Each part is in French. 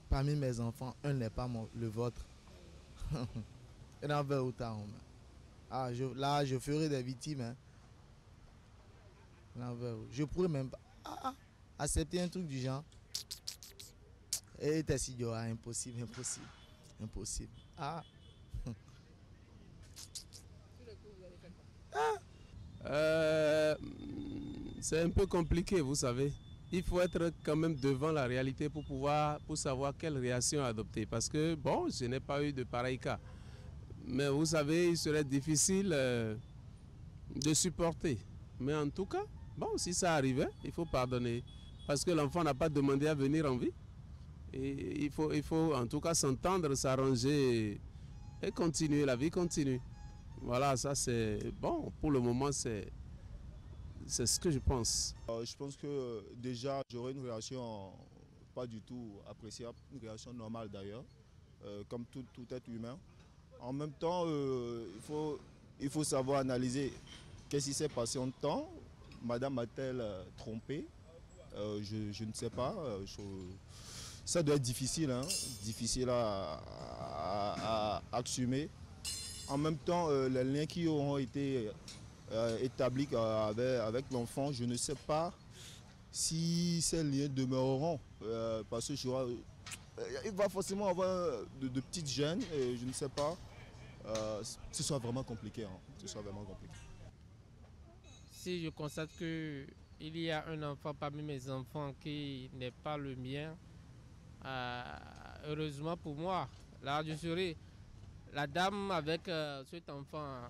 Parmi mes enfants, un n'est pas le vôtre. Et dans vers autant. Ah, là, je ferai des victimes. Hein. Je pourrais même pas accepter un truc du genre. Et t'es si impossible, impossible, impossible. Ah. C'est un peu compliqué, vous savez. Il faut être quand même devant la réalité pour savoir quelle réaction adopter. Parce que, bon, je n'ai pas eu de pareil cas. Mais vous savez, il serait difficile de supporter. Mais en tout cas, bon, si ça arrivait, il faut pardonner. Parce que l'enfant n'a pas demandé à venir en vie. Et il faut en tout cas s'entendre, s'arranger et continuer, la vie continue. Voilà, ça c'est bon, pour le moment c'est ce que je pense. Je pense que déjà j'aurai une réaction pas du tout appréciable, une réaction normale d'ailleurs, comme tout être humain. En même temps, il faut savoir analyser qu'est-ce qui s'est passé en temps. Madame a-t-elle trompé? Je ne sais pas. Ça doit être difficile, hein, difficile à assumer. En même temps, les liens qui auront été établis avec l'enfant, je ne sais pas si ces liens demeureront. Parce que il va forcément avoir de petites gênes, et je ne sais pas. Ce soit vraiment compliqué. Hein, ce soit vraiment compliqué. Si je constate qu'il y a un enfant parmi mes enfants qui n'est pas le mien, heureusement pour moi, là je serai la dame avec cet enfant,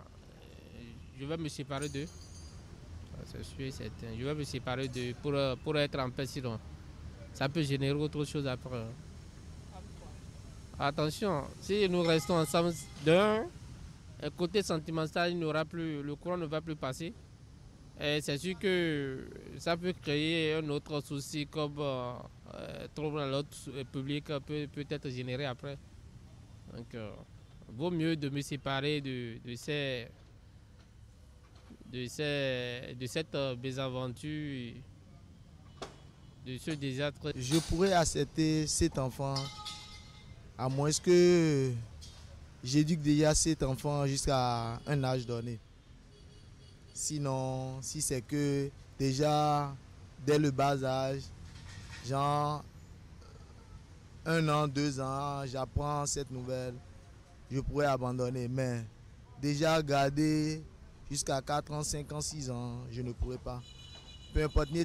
je vais me séparer d'eux. C'est sûr et certain. Je vais me séparer d'eux pour être en paix, sinon ça peut générer autre chose après. Attention, si nous restons ensemble d'un côté sentimental, le courant ne va plus passer. C'est sûr que ça peut créer un autre souci comme trouble dans l'ordre public peut être généré après. Donc, vaut mieux de me séparer de cette mésaventure, de ce désastre. Je pourrais accepter cet enfant à moins que j'éduque déjà cet enfant jusqu'à un âge donné. Sinon, si c'est que déjà dès le bas âge, genre 1 an, 2 ans, j'apprends cette nouvelle, je pourrais abandonner. Mais déjà garder jusqu'à 4 ans, 5 ans, 6 ans, je ne pourrais pas. Peu importe, je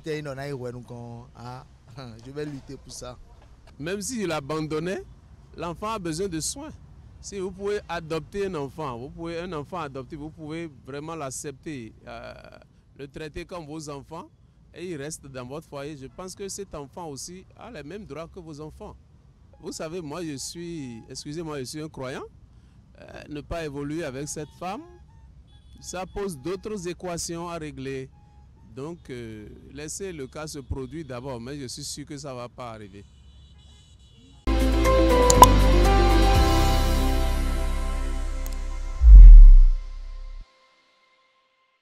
vais lutter pour ça. Même si je l'abandonnais, l'enfant a besoin de soins. Si vous pouvez adopter un enfant, vous pouvez vraiment l'accepter, le traiter comme vos enfants et il reste dans votre foyer. Je pense que cet enfant aussi a les mêmes droits que vos enfants. Vous savez, moi je suis un croyant. Ne pas évoluer avec cette femme, ça pose d'autres équations à régler. Donc, laissez le cas se produire d'abord, mais je suis sûr que ça ne va pas arriver.